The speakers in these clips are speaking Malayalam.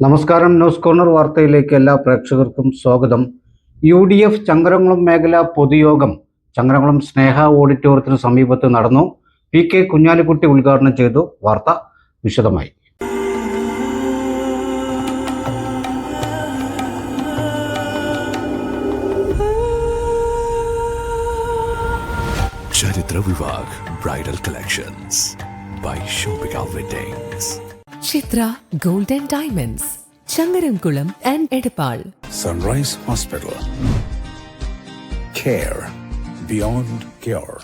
നമസ്കാരം. ന്യൂസ് കോർണർ വാർത്തയിലേക്ക് എല്ലാ പ്രേക്ഷകർക്കും സ്വാഗതം. UDF ചങ്ങരംകുളം മേഖല പൊതുയോഗം ചങ്ങരംകുളം സ്നേഹ ഓഡിറ്റോറിയത്തിന് സമീപത്ത് നടന്നു. PK കുഞ്ഞാലിക്കുട്ടി ഉദ്ഘാടനം ചെയ്തു. വാർത്ത വിശദമായി. Charithra Vivah bridal collections by Shobhika Weddings. Chithra gold and diamonds, Changaramkulam and Edappal. Sunrise Hospital. Care beyond cure.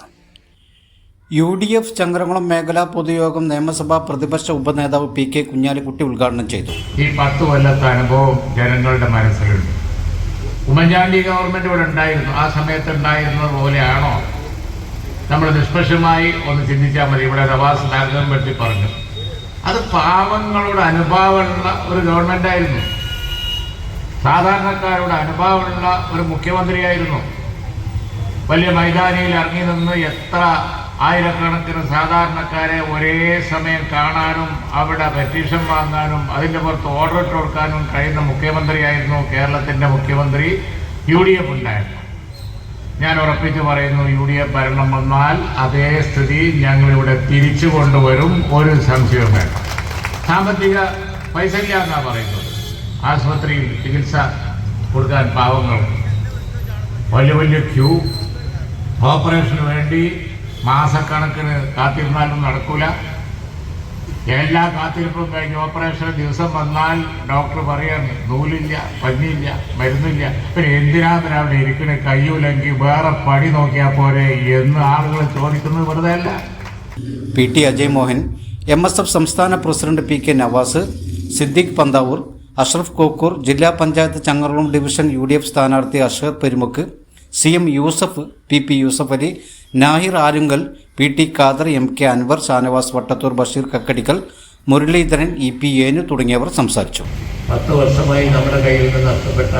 UDF Changaramkulam മേഖലാ പൊതുയോഗം നിയമസഭാ പ്രതിപക്ഷ ഉപനേതാവ് PK കുഞ്ഞാലിക്കുട്ടി ഉദ്ഘാടനം ചെയ്തു. ഈ 10 കൊല്ലത്തെ അനുഭവം ജനങ്ങളുടെ മനസ്സിലുണ്ട്. ഉമ്മൻചാണ്ടി ഗവൺമെന്റ് ഇവിടെ ഉണ്ടായിരുന്നു, ആ സമയത്ത് ഉണ്ടായിരുന്നത് പോലെയാണോ? നമ്മൾ നിഷ്പക്ഷമായി ഒന്ന് ചിന്തിച്ചാൽ മതി. ഇവിടെ നവാസ് നാഗം പറ്റി പറഞ്ഞു, അത് പാവങ്ങളോട് അനുഭാവമുള്ള ഒരു ഗവൺമെൻറ്റായിരുന്നു, സാധാരണക്കാരോട് അനുഭാവമുള്ള ഒരു മുഖ്യമന്ത്രിയായിരുന്നു. വലിയ മൈതാനിയിൽ ഇറങ്ങി നിന്ന് എത്ര ആയിരക്കണക്കിന് സാധാരണക്കാരെ ഒരേ സമയം കാണാനും അവിടെ പെറ്റീഷൻ വാങ്ങാനും അതിൻ്റെ പുറത്ത് ഓർഡർ ഇട്ട് കൊടുക്കാനും കഴിയുന്ന മുഖ്യമന്ത്രിയായിരുന്നു കേരളത്തിൻ്റെ മുഖ്യമന്ത്രി. UDF ഉണ്ടായിരുന്നു. ഞാൻ ഉറപ്പിച്ച് പറയുന്നു, UDF ഭരണം വന്നാൽ അതേ സ്ഥിതി ഞങ്ങളിവിടെ തിരിച്ചു കൊണ്ടുവരും, ഒരു സംശയവും വേണ്ട. സാമ്പത്തിക പൈസ ഇല്ല എന്നാണ് പറയുന്നത്. ആശുപത്രിയിൽ ചികിത്സ കൊടുക്കാൻ പാവങ്ങൾ വലിയ വലിയ ക്യൂ, ഓപ്പറേഷന് വേണ്ടി മാസക്കണക്കിന് കാത്തിരുന്നാലും നടക്കൂല. എല്ലാ കാത്തിരിപ്പും കഴിഞ്ഞ് ഓപ്പറേഷൻ ദിവസം വന്നാൽ ഡോക്ടർ പറയാണ് നൂലില്ല, പഞ്ഞില്ല, മരുന്നില്ല. പിന്നെ എന്തിനാ അവിടെ ഇരിക്കണ, കഴിയൂലെങ്കിൽ വേറെ പണി നോക്കിയാൽ പോരെ എന്ന് ആളുകൾ ചോദിക്കുന്നത് വെറുതെ അല്ല. PT അജയ് മോഹൻ, MSF സംസ്ഥാന പ്രസിഡന്റ് PK നവാസ്, സിദ്ദിഖ് പന്താവൂർ, അഷ്റഫ് കോക്കൂർ, ജില്ലാ പഞ്ചായത്ത് ചങ്ങരംകുളം ഡിവിഷൻ UDF സ്ഥാനാർത്ഥി അഷർ Perumukku, CM Yusuf, PP Yusuf Ali, Nahir Alunkal, PT Khader, MK Anwar, Shanavas Vattathur, Basheer Kakkadikkal, Muraleedharan, EP ഏനു തുടങ്ങിയവർ സംസാരിച്ചു. 10 വർഷമായി നമ്മുടെ കയ്യിൽ നിന്ന് നഷ്ടപ്പെട്ട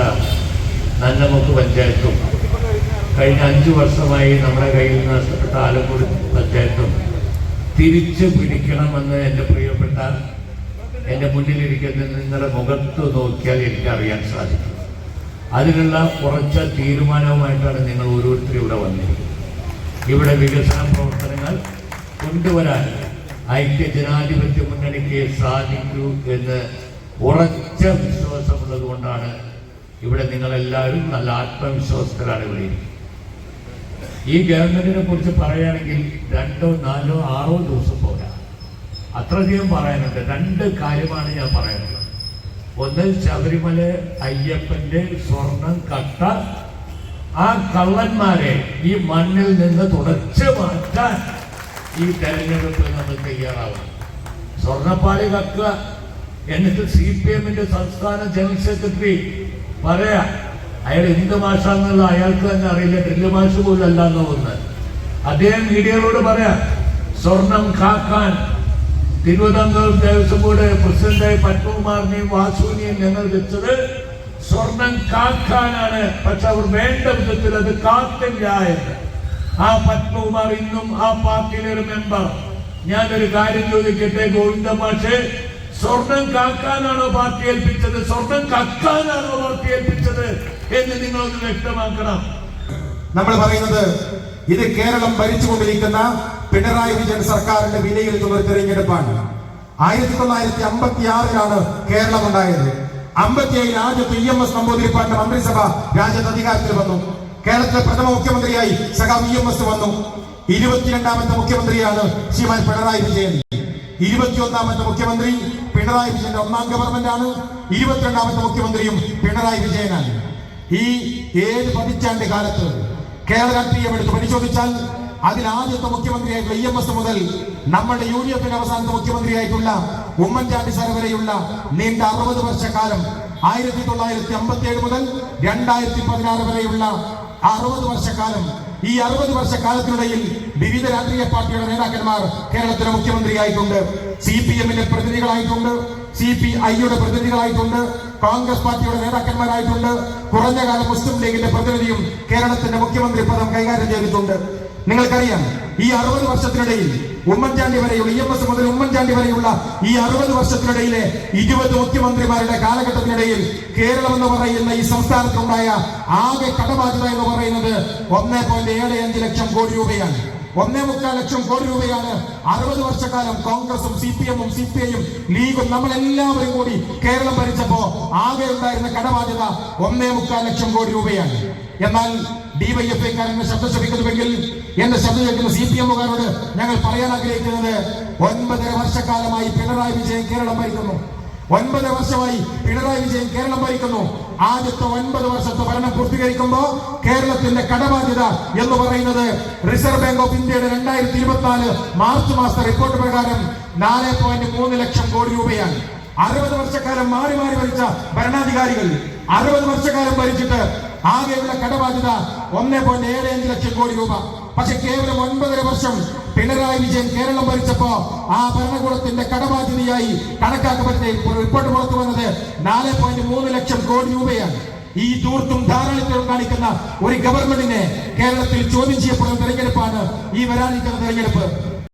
നന്നമുക്ക് പഞ്ചായത്തും കഴിഞ്ഞ 5 വർഷമായി നമ്മുടെ കയ്യിൽ നിന്ന് നഷ്ടപ്പെട്ട ആലപ്പുഴ പഞ്ചായത്തും തിരിച്ചു പിടിക്കണമെന്ന് എൻ്റെ പ്രിയപ്പെട്ട എൻ്റെ മുന്നിലിരിക്കുന്ന നിങ്ങളുടെ മുഖത്ത് നോക്കിയാൽ എനിക്കറിയാൻ സാധിക്കും. അതിനുള്ള ഉറച്ച തീരുമാനവുമായിട്ടാണ് നിങ്ങൾ ഓരോരുത്തരും ഇവിടെ വന്നിരിക്കുന്നത്. ഇവിടെ വികസന പ്രവർത്തനങ്ങൾ കൊണ്ടുവരാൻ ഐക്യ ജനാധിപത്യ മുന്നണിക്ക് സാധിക്കൂ എന്ന് ഉറച്ച വിശ്വാസമുള്ളത് കൊണ്ടാണ് ഇവിടെ നിങ്ങളെല്ലാവരും നല്ല ആത്മവിശ്വാസത്തിലാണ് ഇവിടെ ഇരിക്കുന്നത്. ഈ ഗവൺമെന്റിനെ കുറിച്ച് പറയുകയാണെങ്കിൽ 2, 4, 6 ദിവസം പോരാ, അത്രയധികം പറയാനുണ്ട്. 2 കാര്യമാണ് ഞാൻ പറയാനുള്ളത്. ഒന്ന്, ശബരിമല അയ്യപ്പന്റെ സ്വർണം കട്ട ആ കള്ളന്മാരെ ഈ മണ്ണിൽ നിന്ന് തുടച്ചു മാറ്റാൻ ഈ തെരഞ്ഞെടുപ്പ് നമ്മൾ തയ്യാറാവണം. സ്വർണ്ണപ്പാളി കക്കുക, എന്നിട്ട് CPM സംസ്ഥാന ജനറൽ സെക്രട്ടറി പറയാ അയാൾ എന്ത് ഭാഷാന്നുള്ള അയാൾക്ക് തന്നെ അറിയില്ല, ഡ്രില്ല് ഭാഷ പോലും അല്ലാന്ന് തോന്നുന്നത്. അദ്ദേഹം മീഡിയകളോട് പറയാ സ്വർണം കാക്കാൻ തിരുവിതാംകൂർ ദേവസ്വം ബോർഡ് പ്രസിഡന്റായി പത്മകുമാറിനെയും വാസുവിനെയും ഞങ്ങൾ വെച്ചത് സ്വർണം കാക്കാനാണ്. പക്ഷെ അവർ വേണ്ട വിധത്തിൽ അത് കാത്തില്ല എന്ന്. ആ പത്മകുമാർ ഇന്നും ആ പാർട്ടിയിലെ ഒരു മെമ്പർ. ഞാനൊരു കാര്യം ചോദിക്കട്ടെ, ഗോവിന്ദ മാഷെ, സ്വർണം കാക്കാനാണോ പാർട്ടി ഏൽപ്പിച്ചത്, സ്വർണം കക്കാനാണോ പാർട്ടി ഏൽപ്പിച്ചത് എന്ന് നിങ്ങളൊന്ന് വ്യക്തമാക്കണം. നമ്മൾ പറയുന്നത് ഇത് കേരളം ഭരിച്ചുകൊണ്ടിരിക്കുന്ന പിണറായി വിജയൻ സർക്കാരിന്റെ വിലയിരുത്തുന്ന ഒരു തെരഞ്ഞെടുപ്പാണ്. 1956 കേരളം ഉണ്ടായത്. 57 രാജ്യത്ത് EMS നമ്പൂതിരിപ്പാടിന്റെ മന്ത്രിസഭ രാജ്യത്ത് അധികാരത്തിൽ വന്നു. കേരളത്തിലെ പ്രഥമ മുഖ്യമന്ത്രിയായി സഖാവ് EMS വന്നു. 22ാമത്തെ മുഖ്യമന്ത്രിയാണ് ശ്രീമാൻ പിണറായി വിജയൻ. 21ാമത്തെ മുഖ്യമന്ത്രി പിണറായി വിജയന്റെ 1ാം ഗവൺമെന്റ് ആണ്. 22ാമത്തെ മുഖ്യമന്ത്രിയും പിണറായി വിജയനാണ്. ഈ 7 പതിറ്റാണ്ട് കാലത്ത് കേരള രാഷ്ട്രീയം എടുത്ത് പരിശോധിച്ചാൽ അതിൽ ആദ്യത്തെ മുഖ്യമന്ത്രിയായിട്ടുള്ള EMS മുതൽ നമ്മുടെ UDFന്റെ അവസാനത്തെ മുഖ്യമന്ത്രിയായിട്ടുള്ള ഉമ്മൻചാണ്ടി സാർ വരെയുള്ള നീണ്ട 60 വർഷക്കാലം, 1957 മുതൽ 2016 വരെയുള്ള 60 വർഷക്കാലം, ഈ 60 വർഷക്കാലത്തിനിടയിൽ വിവിധ രാഷ്ട്രീയ പാർട്ടിയുടെ നേതാക്കന്മാർ കേരളത്തിലെ മുഖ്യമന്ത്രിയായിട്ടുണ്ട്. CPMന്റെ പ്രതിനിധികളായിട്ടുണ്ട്, CPIയുടെ പ്രതിനിധികളായിട്ടുണ്ട്, കോൺഗ്രസ് പാർട്ടിയുടെ നേതാക്കന്മാരായിട്ടുണ്ട്. കുറഞ്ഞ കാലം മുസ്ലിം ലീഗിന്റെ പ്രതിനിധിയും കേരളത്തിന്റെ മുഖ്യമന്ത്രി പദം കൈകാര്യം ചെയ്തിട്ടുണ്ട്. നിങ്ങൾക്കറിയാം, ഈ 60 വർഷത്തിനിടയിൽ ഉമ്മൻചാണ്ടി വരെയുള്ള EMS മുതൽ ഉമ്മൻചാണ്ടി വരെയുള്ള ഈ 60 വർഷത്തിനിടയിലെ 20 മുഖ്യമന്ത്രിമാരുടെ കാലഘട്ടത്തിനിടയിൽ കേരളം എന്ന് പറയുന്ന ഈ സംസ്ഥാനത്തുണ്ടായ ആകെ കടബാധ്യത എന്ന് പറയുന്നത് 1.75 ലക്ഷം കോടി രൂപയാണ്. 1.25 ലക്ഷം കോടി രൂപയാണ് 60 വർഷക്കാലം കോൺഗ്രസും CPM ഉം CPI-യും ലീഗും നമ്മളെല്ലാവരും കൂടി കേരളം ഭരിച്ചപ്പോ ആകെ ഉണ്ടായിരുന്ന കടബാധ്യത 1.25 ലക്ഷം കോടി രൂപയാണ്. എന്നാൽ DYFI-കാരന്റെ ശബ്ദം ശ്രമിക്കുന്നുവെങ്കിൽ എന്റെ ശബ്ദം കേൾക്കുന്ന CPM-കാരോട് ഞങ്ങൾ പറയാൻ ആഗ്രഹിക്കുന്നത് 9.5 വർഷക്കാലമായി പിണറായി വിജയൻ കേരളം ഭരിക്കുന്നു. 9 വർഷമായി പിണറായി വിജയൻ കേരളം ഭരിക്കുന്നു. ആദ്യത്തെ 9 വർഷത്തെ ഭരണം പൂർത്തീകരിക്കുമ്പോൾ കേരളത്തിന്റെ കടബാധ്യത എന്ന് പറയുന്നത് റിസർവ് ബാങ്ക് ഓഫ് ഇന്ത്യയുടെ 2024 മാർച്ച് മാസത്തെ റിപ്പോർട്ട് പ്രകാരം 4.3 ലക്ഷം കോടി രൂപയാണ്. 60 വർഷക്കാലം മാറി മാറി ഭരിച്ച ഭരണാധികാരികൾ 60 വർഷക്കാലം ഭരിച്ചിട്ട് ആകെയുള്ള കടബാധ്യത 1.75 ലക്ഷം കോടി രൂപ. പക്ഷെ കേവലം 9.5 വർഷം പിണറായി വിജയൻ കേരളം ഭരിച്ചപ്പോ ആ ഭരണകൂടത്തിന്റെ കടബാധ്യതയായി കണക്കാക്കപ്പെട്ട റിപ്പോർട്ട് പുറത്തു വന്നത് 4.3 ലക്ഷം കോടി രൂപയാണ്. ഈ ധൂർത്തും ധാരാളിത്തവും കാണിക്കുന്ന ഒരു ഗവൺമെന്റിനെ കേരളത്തിൽ ചോദ്യം ചെയ്യപ്പെടുന്ന തെരഞ്ഞെടുപ്പാണ് ഈ വരാനിരിക്കുന്ന തെരഞ്ഞെടുപ്പ്.